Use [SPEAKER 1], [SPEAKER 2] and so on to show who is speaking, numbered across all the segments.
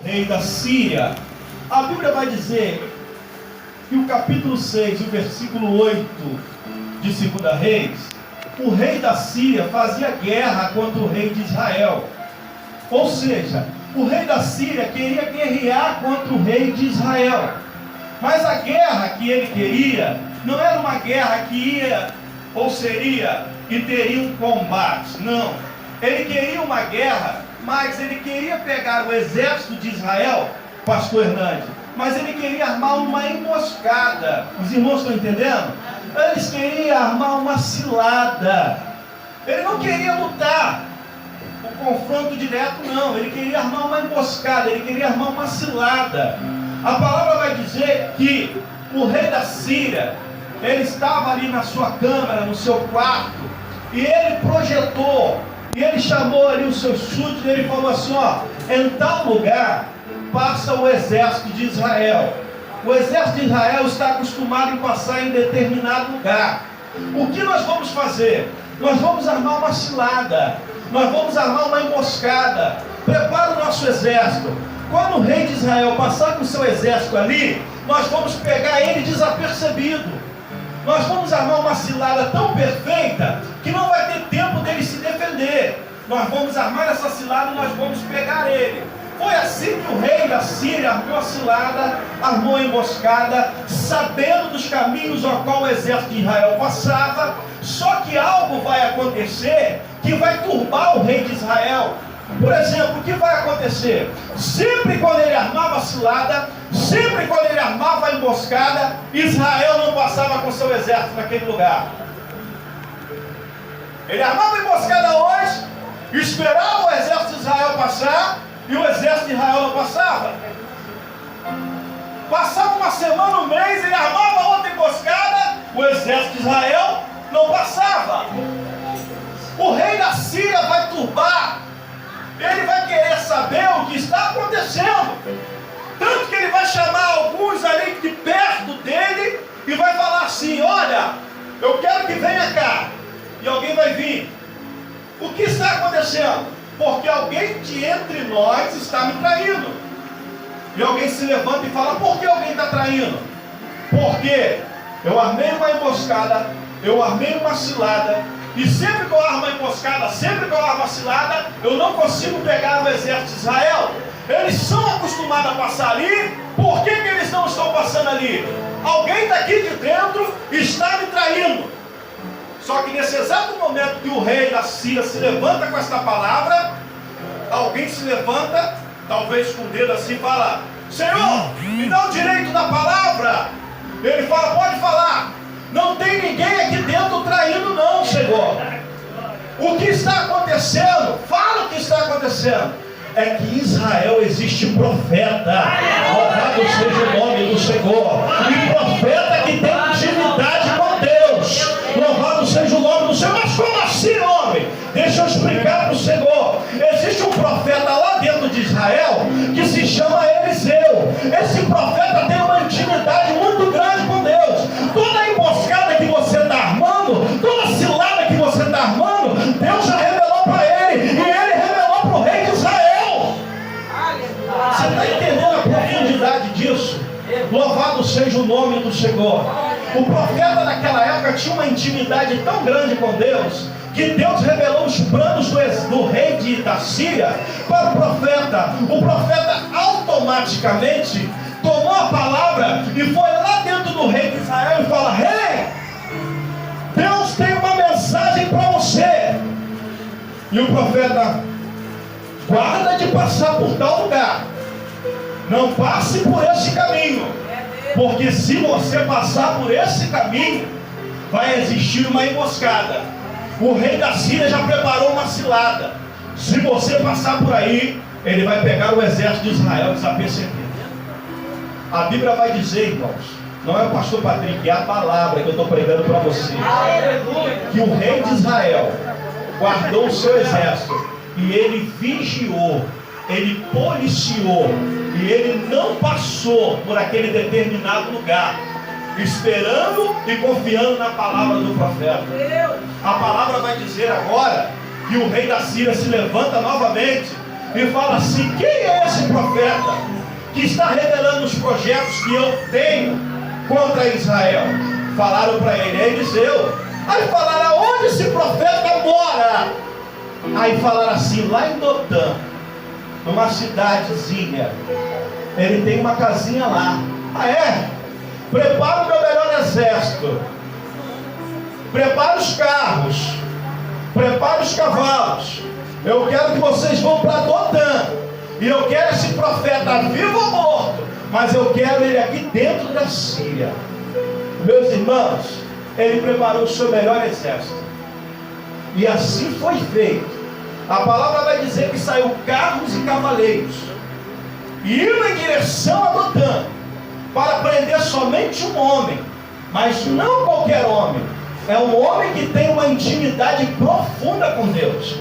[SPEAKER 1] rei da Síria. A Bíblia vai dizer que o capítulo 6, o versículo 8 de 2 Reis, o rei da Síria fazia guerra contra o rei de Israel. Ou seja, o rei da Síria queria guerrear contra o rei de Israel. Mas a guerra que ele queria não era uma guerra que ia ou seria e teria um combate. Não. Ele queria uma guerra, mas ele queria pegar o exército de Israel, pastor Hernandes, mas ele queria armar uma emboscada. Os irmãos estão entendendo? Eles queriam armar uma cilada. Ele não queria lutar o confronto direto, não. Ele queria armar uma emboscada, ele queria armar uma cilada. A palavra vai dizer que o rei da Síria, ele estava ali na sua câmara, no seu quarto, e ele projetou, e ele chamou ali os seus súditos, e ele falou assim, ó, em tal lugar passa o exército de Israel. O exército de Israel está acostumado em passar em determinado lugar. O que nós vamos fazer? Nós vamos armar uma cilada, nós vamos armar uma emboscada. Prepara o nosso exército. Quando o rei de Israel passar com o seu exército ali, nós vamos pegar ele desapercebido. Nós vamos armar uma cilada tão perfeita que não vai ter tempo dele se defender. Nós vamos armar essa cilada e nós vamos pegar ele. Foi assim que o rei da Síria armou a cilada, armou a emboscada, sabendo dos caminhos ao qual o exército de Israel passava. Só que algo vai acontecer que vai turbar o rei de Israel. Por exemplo, o que vai acontecer? Sempre quando ele armava a cilada, sempre quando ele armava a emboscada, Israel não passava com seu exército naquele lugar. Ele armava a emboscada hoje, esperava o exército de Israel passar, e o exército de Israel não passava. Passava uma semana, um mês, ele armava outra emboscada, o exército de Israel não passava. O rei da Síria vai turbar. Ele vai querer saber o que está acontecendo. Tanto que ele vai chamar alguns ali de perto dele e vai falar assim, olha, eu quero que venha cá. E alguém vai vir. O que está acontecendo? Porque alguém de entre nós está me traindo. E alguém se levanta e fala, por que alguém está traindo? Porque eu armei uma emboscada, eu armei uma cilada, e sempre que eu armo uma emboscada, sempre que eu armo uma cilada, eu não consigo pegar o exército de Israel. Eles são acostumados a passar ali. Por que eles não estão passando ali? Alguém daqui de dentro está me traindo. Só que nesse exato momento que o rei da Síria se levanta com esta palavra, alguém se levanta, talvez com o dedo assim, e fala, Senhor, me dá o direito da palavra. Ele fala, pode falar. Não tem ninguém aqui dentro traindo não, Senhor. O que está acontecendo? Fala o que está acontecendo. É que em Israel existe profeta. Louvado seja o nome do Senhor. E profeta que tem intimidade com Deus. Louvado seja o nome do Senhor. Mas como assim, homem? Deixa eu explicar para o Senhor. Existe um profeta lá dentro de Israel que se chama Eliseu. Esse profeta tem uma intimidade muito grande com Deus. Toda a emboscada que você está armando, toda a cilada que você está armando, Deus já revelou para ele. E ele revelou para o rei de Israel. Você está entendendo a profundidade disso? Louvado seja o nome do Senhor. O profeta naquela época tinha uma intimidade tão grande com Deus, que Deus revelou os planos do rei da Síria para o profeta. O profeta automaticamente tomou a palavra e foi lá dentro do rei de Israel e fala, rei, Deus tem uma mensagem para você. E o profeta, guarda de passar por tal lugar. Não passe por esse caminho. Porque se você passar por esse caminho, vai existir uma emboscada. O rei da Síria já preparou uma cilada. Se você passar por aí, ele vai pegar o exército de Israel desapercebido. A Bíblia vai dizer, irmãos, não é o pastor Patrick, é a palavra que eu estou pregando para você, que o rei de Israel guardou o seu exército e ele vigiou, ele policiou, e ele não passou por aquele determinado lugar, esperando e confiando na palavra do profeta. A palavra vai dizer agora que o rei da Síria se levanta novamente e fala assim: quem é esse profeta que está revelando os projetos que eu tenho contra Israel? Falaram para ele: é Eliseu. Aí falaram: aonde esse profeta mora? Aí falaram assim: lá em Dotã, numa cidadezinha, ele tem uma casinha lá. Ah, é? Prepara o meu melhor exército, prepara os carros, prepara os cavalos. Eu quero que vocês vão para Dotã, e eu quero esse profeta vivo ou morto, mas eu quero ele aqui dentro da Síria. Meus irmãos, ele preparou o seu melhor exército, e assim foi feito. A palavra vai dizer que saiu carros e cavaleiros, e indo em direção a Dotã, para prender somente um homem, mas não qualquer homem. É um homem que tem uma intimidade profunda com Deus.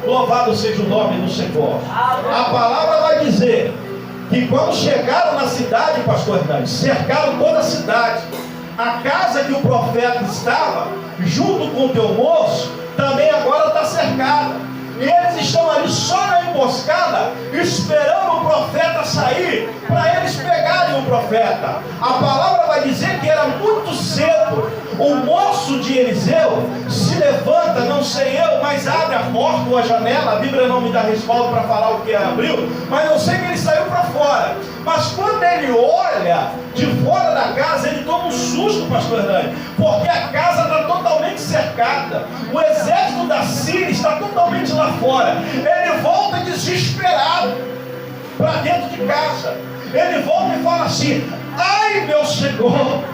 [SPEAKER 1] Louvado seja o nome do Senhor. A palavra vai dizer que quando chegaram na cidade, pastor Hernandes, cercaram toda a cidade. A casa que o profeta estava, junto com o teu moço, também agora está cercada. E eles estão ali só na emboscada, esperando o profeta sair, para eles pegarem o profeta. A palavra vai dizer que era muito cedo. O moço de Eliseu se levanta, não sei eu, mas abre a porta ou a janela. A Bíblia não me dá respaldo para falar o que abriu, mas eu sei que ele saiu para fora. Mas quando ele olha de fora da casa, ele toma um susto, pastor Hernani, porque a casa está totalmente cercada. O exército da Síria está totalmente lá fora. Ele volta desesperado para dentro de casa. Ele volta e fala assim: ai, meu Senhor.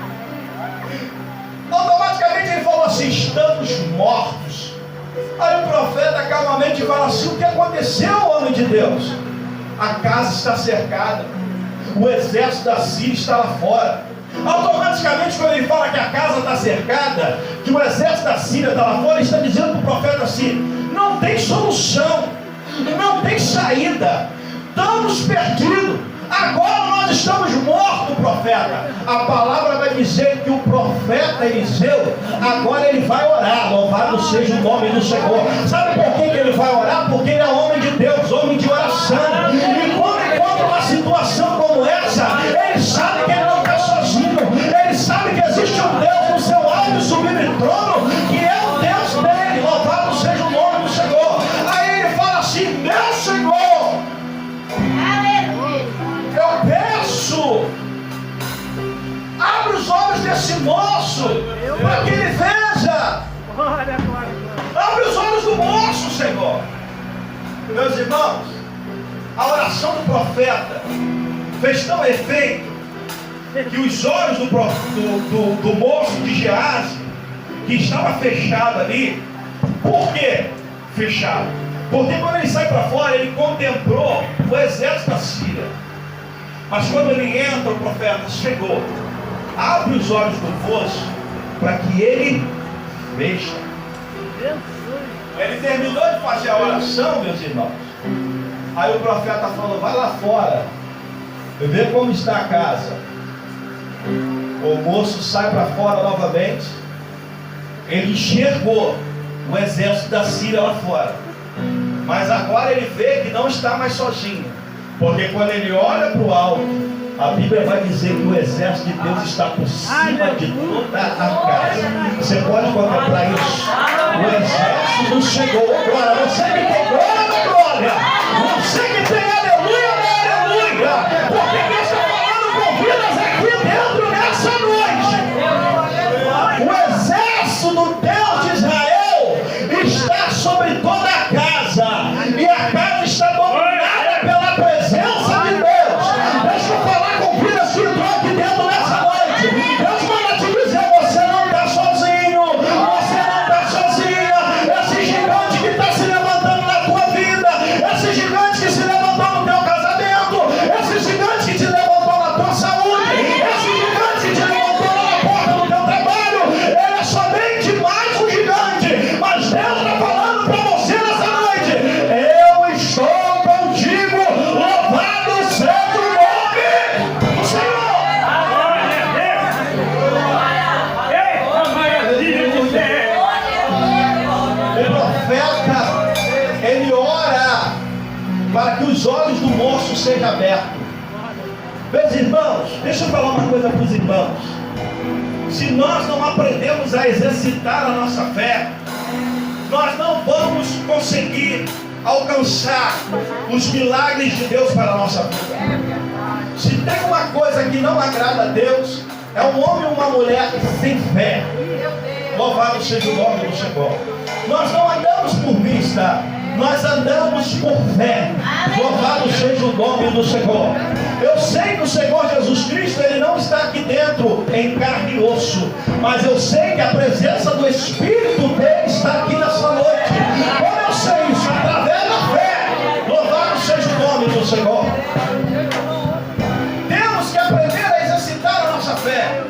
[SPEAKER 1] Automaticamente ele falou assim: estamos mortos. Aí o profeta calmamente fala assim: o que aconteceu, homem de Deus? A casa está cercada, o exército da Síria está lá fora. Automaticamente, quando ele fala que a casa está cercada, que o exército da Síria está lá fora, ele está dizendo para o profeta assim: não tem solução, não tem saída, estamos perdidos. Agora nós estamos mortos, profeta. A palavra vai dizer que o profeta Eliseu, agora ele vai orar. Louvado seja o nome do Senhor. Sabe por que ele vai orar? Porque ele é homem de Deus, homem de oração. E quando encontra uma situação como essa, ele sabe que ele não está sozinho. Ele sabe que existe um Deus no seu alto e sublime trono, que é o Deus dele. Louvado seja o nome do Senhor. Aí ele fala assim: meu Senhor, eu peço, abre os olhos desse moço, para que ele veja. Abre os olhos do moço, Senhor. Meus irmãos, a oração do profeta fez tão efeito, que os olhos do moço de Geazi, que estava fechado ali. Por que fechado? Porque quando ele sai para fora, ele contemplou o exército da Síria. Mas quando ele entra, o profeta chegou, abre os olhos do moço, para que ele veja. Ele terminou de fazer a oração, meus irmãos. Aí o profeta falou: vai lá fora, vê como está a casa. O moço sai para fora novamente. Ele enxergou o exército da Síria lá fora, mas agora ele vê que não está mais sozinho. Porque quando ele olha para o alto, a Bíblia vai dizer que o exército de Deus está por cima de toda a casa. Você pode contemplar isso. O exército chegou. Glória. Você que tem glória. Você que tem aleluia, aleluia. Porque quem está falando com vidas aqui dentro nessa noite. O exército do Deus de Israel está sobre toda a casa. E a casa está dominada pela presença de Deus. Deixa eu falar com vidas que entrou aqui dentro nessa noite. Deus manda te dizer: você não está sozinho, você não está sozinha. Esse gigante que está se levantando na tua vida, esse gigante que se levantou Meus irmãos, deixa eu falar uma coisa para os irmãos. Se nós não aprendemos a exercitar a nossa fé, nós não vamos conseguir alcançar os milagres de Deus para a nossa vida. Se tem uma coisa que não agrada a Deus, é um homem ou uma mulher sem fé. Louvado seja o nome do Senhor. Nós não andamos por vista, nós andamos por fé. Louvado seja o nome do Senhor. Eu sei que o Senhor Jesus Cristo, Ele não está aqui dentro em carne e osso, mas eu sei que a presença do Espírito dele está aqui nessa noite. Como eu sei isso? Através da fé. Louvado seja o nome do Senhor. Temos que aprender a exercitar a nossa fé.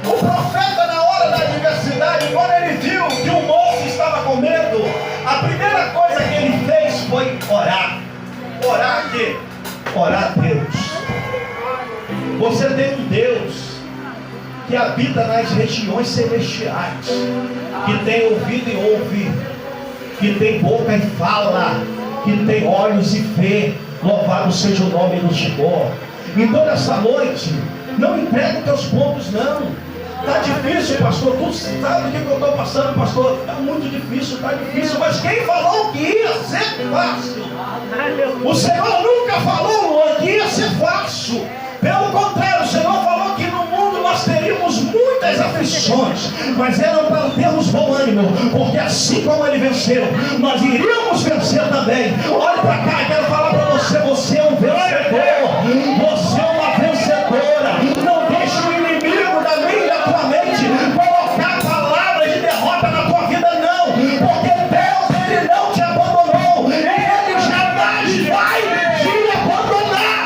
[SPEAKER 1] O profeta, na hora da adversidade, quando ele viu que o moço estava com medo, a primeira coisa que ele fez foi orar. Orar aqui. Orar a Deus. Você tem um Deus que habita nas regiões celestiais, que tem ouvido e ouve, que tem boca e fala, que tem olhos e vê. Louvado seja o nome do Senhor. Então nessa noite, não entrega os teus pontos, não. Está difícil, pastor. Tu sabe o que eu estou passando, pastor? Está muito difícil, está difícil. Mas quem falou que ia ser fácil? O Senhor nunca falou, Luan, que ia ser fácil. Pelo contrário, o Senhor falou que no mundo nós teríamos muitas aflições, mas eram para termos bom ânimo, porque assim como Ele venceu, nós iríamos vencer também. Olha para cá, eu quero falar para você, você é um vencedor. Você é uma vencedora. Não deixe o inimigo da minha e da tua mente colocar palavras de derrota na tua vida, não, porque Deus, Ele não te abandonou, Ele jamais vai te abandonar.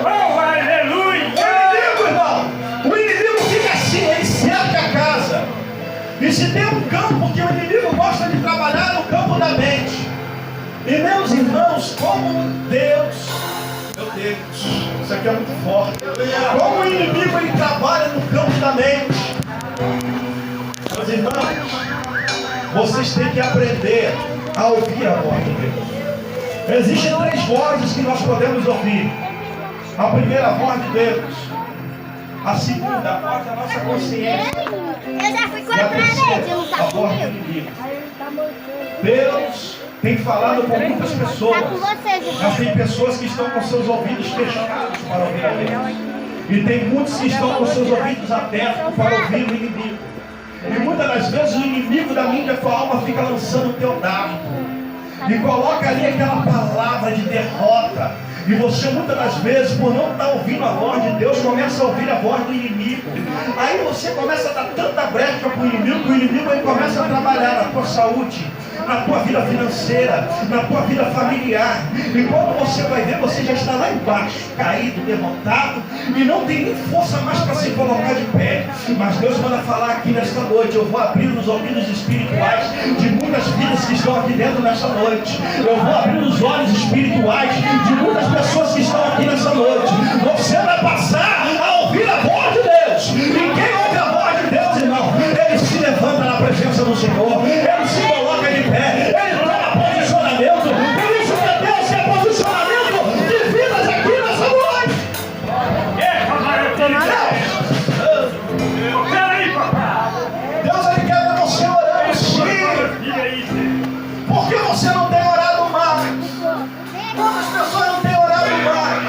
[SPEAKER 2] Oh, aleluia!
[SPEAKER 1] O inimigo, irmão, o inimigo fica assim, ele cerca a casa. E se tem um campo que o inimigo gosta de trabalhar, no campo da mente. E meus irmãos, como Deus, meu Deus, isso aqui é muito forte. Como o inimigo ele trabalha no campo da mente. Meus irmãos, vocês têm que aprender a ouvir a voz de Deus. Existem 3 vozes que nós podemos ouvir. A primeira voz de Deus, a segunda, a voz da nossa consciência,
[SPEAKER 3] Eu já fui com
[SPEAKER 1] e a
[SPEAKER 3] a
[SPEAKER 1] terceira,
[SPEAKER 3] não tá
[SPEAKER 1] a voz do
[SPEAKER 3] comigo.
[SPEAKER 1] inimigo. Deus tem falado com muitas pessoas,
[SPEAKER 3] Tá com você, José.
[SPEAKER 1] mas tem pessoas que estão com seus ouvidos fechados para ouvir a Deus. E tem muitos que estão com seus ouvidos abertos para ouvir o inimigo. E muitas das vezes o inimigo da minha e da tua alma fica lançando o teu dardo. E coloca ali aquela palavra de derrota. E você muitas das vezes, por não estar ouvindo a voz de Deus, começa a ouvir a voz do inimigo. Aí você começa a dar tanta brecha para o inimigo, que o inimigo aí começa a trabalhar na tua saúde, na tua vida financeira, na tua vida familiar. E quando você vai ver, você já está lá embaixo, caído, derrotado, e não tem nem força mais para se colocar de pé. Mas Deus manda falar aqui nesta noite. Eu vou abrir os ouvidos espirituais de muitas vidas que estão aqui dentro nesta noite. Eu vou abrir os olhos espirituais de muitas pessoas que estão aqui nessa noite. Você vai passar a ouvir a voz de Deus. E quem ouve a voz de Deus, irmão, ele se levanta na presença do Senhor, ele se coloca de pé, ele toma posicionamento. Por isso que Deus quer posicionamento de vidas aqui nessa noite.
[SPEAKER 2] Peraí, papai!
[SPEAKER 1] Deus, ele quer ver você orando sim. Por que você não tem orado mais? Quantas pessoas não têm orado mais?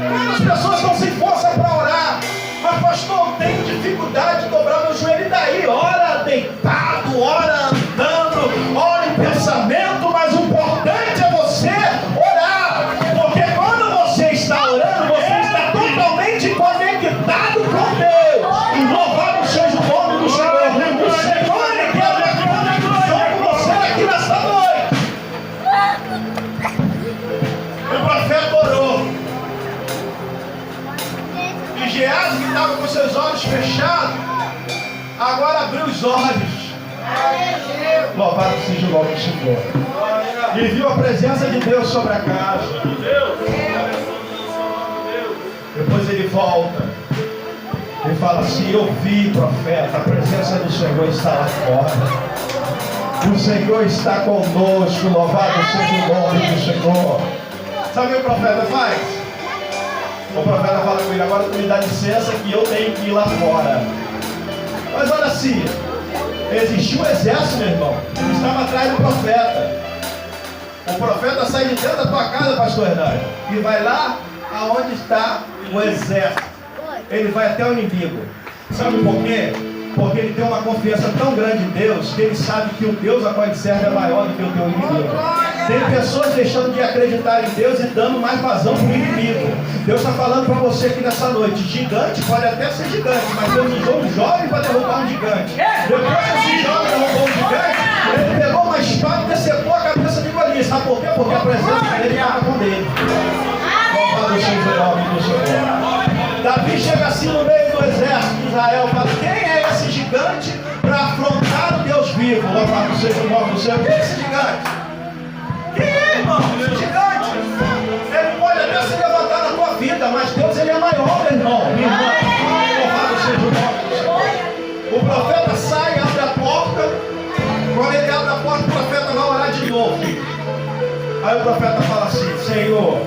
[SPEAKER 1] Quantas pessoas estão sem força para orar? Mas pastor, eu tenho dificuldade de dobrar meu joelho. E daí? Ora deitado, ora andando, ora em pensamento. Mas o importante é você orar. Porque quando você está orando, você está totalmente conectado com Deus. Louvado seja o nome do Senhor. O Senhor, ele quer uma conexão com você aqui nesta noite. O profeta orou. E Geazi, que estava com seus olhos fechados, agora abriu os olhos. Louvado seja o nome do Senhor. E viu a presença de Deus sobre a casa. Depois ele volta. Ele fala assim: eu vi, profeta, a presença do Senhor está lá fora. O Senhor está conosco. Louvado seja o nome do Senhor. Sabe o que o profeta faz? O profeta fala com ele: agora tu me dá licença que eu tenho que ir lá fora. Mas olha assim, existiu um exército, meu irmão, que estava atrás do profeta. O profeta sai de dentro da tua casa, pastor Hernani, e vai lá aonde está o exército. Ele vai até o inimigo. Sabe por quê? Porque ele tem uma confiança tão grande em Deus, que ele sabe que o Deus a qual ele serve é maior do que o teu inimigo. Tem pessoas deixando de acreditar em Deus e dando mais vazão para o inimigo. Deus está falando para você aqui nessa noite: gigante pode até ser gigante, mas Deus usou um jovem para derrubar um gigante. Depois que esse jovem derrubou um gigante, ele pegou uma espada e decepou a cabeça de Golias. Sabe por quê? Porque a presença dele estava com ele. Louvado seja o nome do Senhor. Davi chega assim no meio do exército de Israel, fala: quem é esse gigante para afrontar o Deus vivo? Louvado seja o nome do Senhor. Quem é esse gigante? Quem é, irmão? Esse gigante? Ele pode até se levantar na tua vida, mas Deus, ele é maior, meu irmão. Minha irmã, louvado seja o nome do Senhor. O profeta sai, abre a porta. Quando ele abre a porta, o profeta vai orar de novo. Aí o profeta fala assim: Senhor,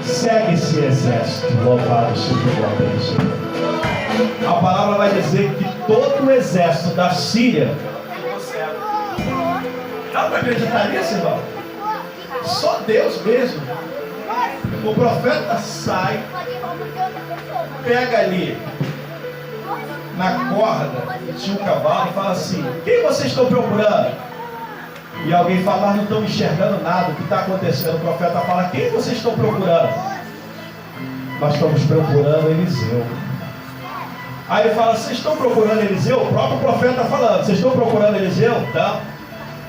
[SPEAKER 1] segue esse exército. Louvado seja o nome do Senhor. A palavra vai dizer que todo o exército da Síria ficou cego. Dá para acreditar nisso, irmão? Só Deus mesmo. O profeta sai, pega ali na corda de um cavalo e fala assim: quem vocês estão procurando? E alguém fala: não estão enxergando nada, o que está acontecendo? O profeta fala: quem vocês estão procurando? Nós estamos procurando Eliseu. Aí ele fala: vocês estão procurando Eliseu? O próprio profeta falando: vocês estão procurando Eliseu? Então,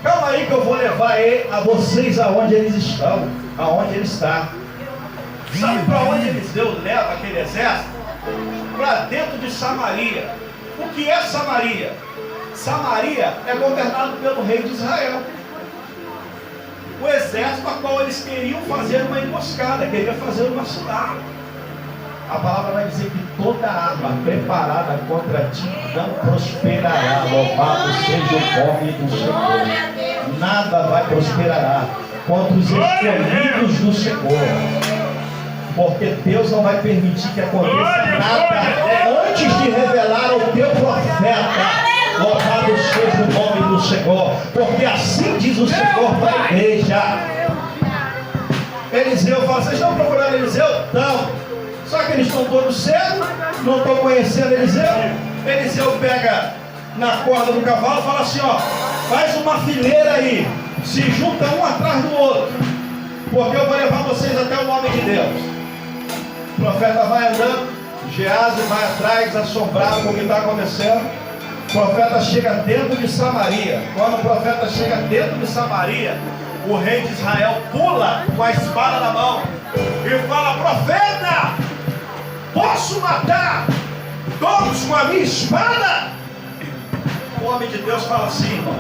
[SPEAKER 1] calma aí que eu vou levar ele a vocês aonde eles estão, aonde ele está. Sabe para onde Eliseu leva aquele exército? Para dentro de Samaria. O que é Samaria? Samaria é governado pelo rei de Israel. O exército a qual eles queriam fazer uma emboscada, queriam fazer uma cidade. A palavra vai dizer que toda arma preparada contra ti não prosperará. Louvado seja o nome do Senhor. Nada vai prosperará contra os escolhidos do Senhor. Porque Deus não vai permitir que aconteça nada antes de revelar ao teu profeta. Louvado seja o nome do Senhor. Porque assim diz o Senhor para a igreja. Eliseu fala: vocês estão procurando Eliseu? Não. Só que eles estão todos cegos, não estão conhecendo Eliseu. Eliseu pega na corda do cavalo e fala assim: ó, faz uma fileira aí, se junta um atrás do outro, porque eu vou levar vocês até o nome de Deus. O profeta vai andando, Geazi vai atrás, assombrado com o que está acontecendo. O profeta chega dentro de Samaria. Quando o profeta chega dentro de Samaria, o rei de Israel pula com a espada na mão e fala: profeta, posso matar todos com a minha espada? O homem de Deus fala assim, irmão,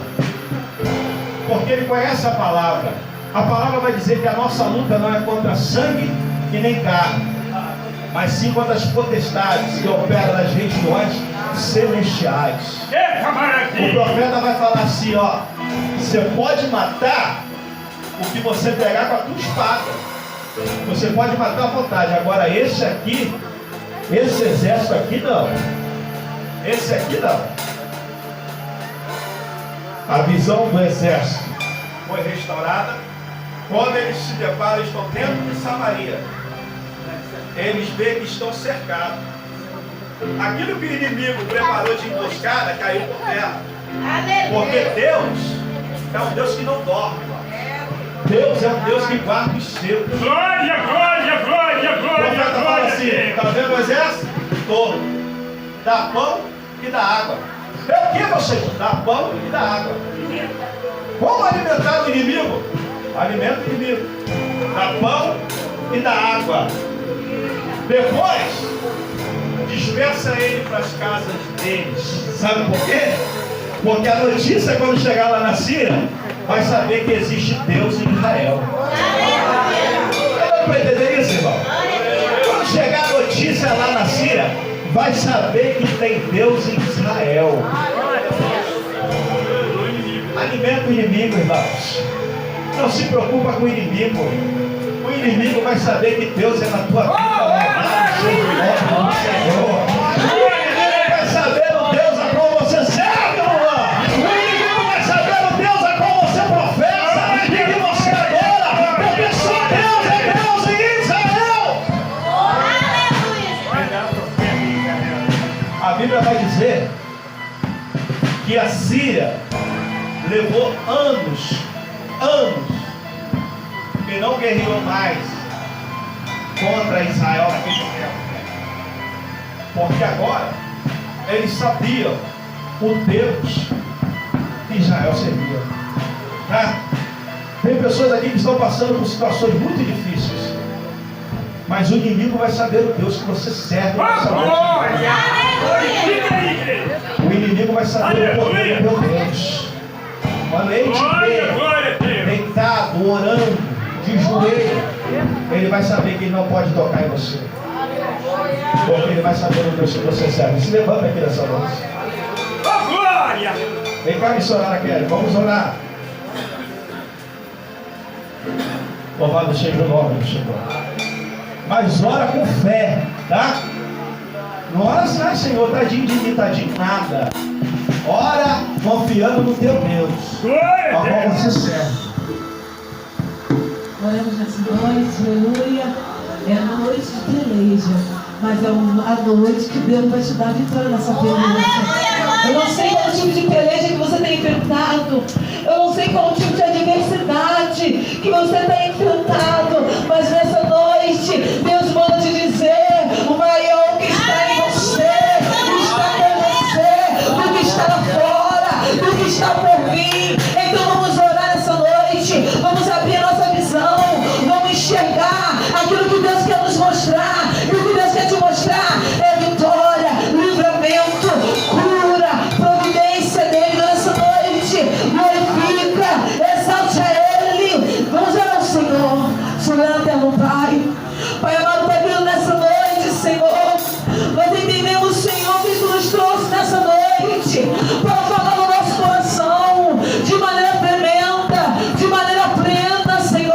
[SPEAKER 1] porque ele conhece a palavra. A palavra vai dizer que a nossa luta não é contra sangue e nem carne, mas sim contra as potestades que operam nas regiões celestiais. O profeta vai falar assim: ó, você pode matar o que você pegar com a tua espada, você pode matar à vontade. Agora esse aqui, esse exército aqui não, esse aqui não. A visão do exército foi restaurada quando eles se deparam, estão dentro de Samaria. Eles veem que estão cercados. Aquilo que o inimigo preparou de emboscada caiu por terra. Porque Deus é um Deus que não dorme, irmão. Deus é um Deus que guarda os seus.
[SPEAKER 2] Glória, glória, glória,
[SPEAKER 1] O
[SPEAKER 2] glória,
[SPEAKER 1] profeta fala
[SPEAKER 2] glória.
[SPEAKER 1] assim: está vendo o exército? Todo. Dá pão e dá água. É o que, você? Dá pão e dá água. Como alimentar o inimigo? Alimenta o inimigo. Dá pão e dá água. Depois, dispersa ele para as casas deles. Sabe por quê? Porque a notícia, quando chegar lá na Síria, vai saber que existe Deus em Israel. Dá para entender isso, irmão? Quando chegar a notícia lá na Síria, vai saber que tem Deus em Israel. Alimenta o inimigo, irmãos. Não se preocupa com o inimigo. O inimigo vai saber que Deus é na tua vida. O inimigo vai saber o Deus a qual você serve, Luan. O inimigo vai saber o Deus a qual você professa e que você adora. Porque só Deus é Deus em Israel. A Bíblia vai dizer que a Síria levou anos e não guerreou mais contra Israel naquele tempo, porque agora eles sabiam o Deus que Israel servia. Tem pessoas aqui que estão passando por situações muito difíceis, mas o inimigo vai saber o Deus que você serve. O inimigo vai saber o poder do teu Deus. Quando ele te ver deitado, orando, de joelho, ele vai saber que ele não pode tocar em você. Porque ele vai saber o Deus que você serve. Se levanta aqui nessa noite. Vem cá missionária Kelly, vamos orar. Louvado seja o nome do Senhor. Mas ora com fé, tá? Não ora assim, Senhor, tadinho de mim, tadinho nada. Ora confiando no teu Deus, a qual você serve.
[SPEAKER 4] Oramos nessa noite, aleluia. É a noite de peleja, mas é a noite que Deus vai te dar vitória nessa peleja. Eu não sei qual tipo de peleja que você tem enfrentado. Eu não sei qual tipo de adversidade que você tem enfrentado. Mas nessa noite, Deus manda te dizer: o maior que está em você está com você, do que está lá fora, do que está por vir. Então vamos orar nessa noite. Vamos abrir a nossa visão. Vamos enxergar aquilo que Deus quer nos mostrar. E o que Deus quer te mostrar é vitória, livramento, cura, providência dele nessa noite. Glorifica, exalte a Ele. Vamos orar ao Senhor. Chorando até no Pai. Pai amado, Pai querido, nessa noite, Senhor, nós entendemos, Senhor, que Tu nos trouxe nessa noite para falar no nosso coração de maneira tremenda, de maneira plena, Senhor.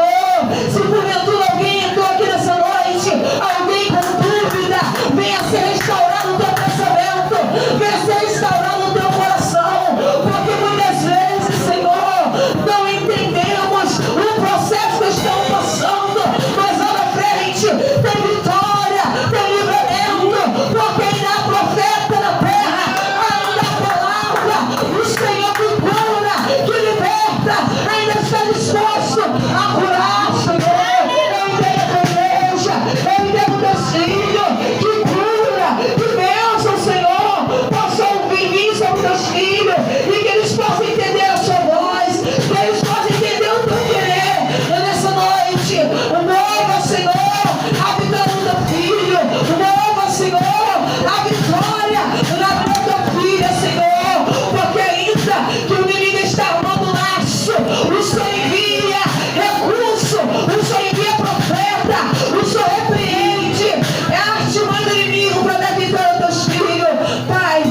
[SPEAKER 4] Se porventura alguém entrou aqui nessa noite, alguém com dúvida, venha ser restaurado no teu pensamento, venha ser restaurado no teu coração, porque muitas vezes, Senhor, não entendemos o processo que estamos passando, mas lá na frente tem vitória, tem livramento, porque ainda há profeta na terra, ainda há palavra, o Senhor que cura, que liberta, ainda está disposto a curar, Senhor. Eu entendo a tua igreja, eu entendo teus filhos, que cura, que bênção, Senhor, possa ouvir vir sobre teus filhos, e que eles possam entender a sua voz, que eles possam entender o teu querer. Nessa noite, mova, Senhor, a vitória do teu filho, mova, Senhor, a vitória na tua filha, Senhor, porque ainda que o inimigo está armando laço, o Senhor envia recurso, o Senhor envia profeta, o Senhor repreende, é a artimanha do inimigo para dar vitória aos teus filhos. Pai,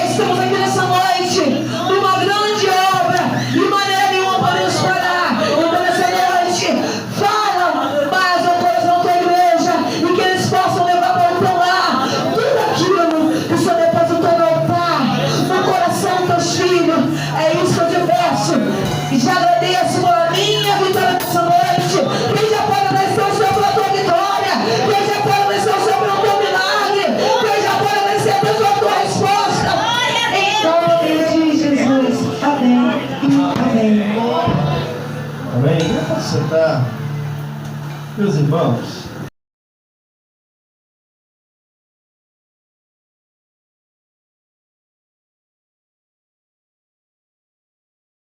[SPEAKER 4] estamos aqui nessa noite, numa grande obra, de maneira nenhuma podemos parar. Então nessa noite, fala mais ao coração da tua igreja, e que eles possam levar para o teu lar tudo aquilo que o Senhor depositou no altar, no coração dos teus filhos. É isso que eu te peço, e já agradeço pela minha vitória nessa noite. Quem já pode agradecer o Senhor pela tua vitória, quem já pode agradecer o Senhor pelo teu milagre, quem já pode agradecer pela tua resposta, em nome de Jesus. Amém e amém.
[SPEAKER 1] Amém? Vamos sentar. Meus irmãos,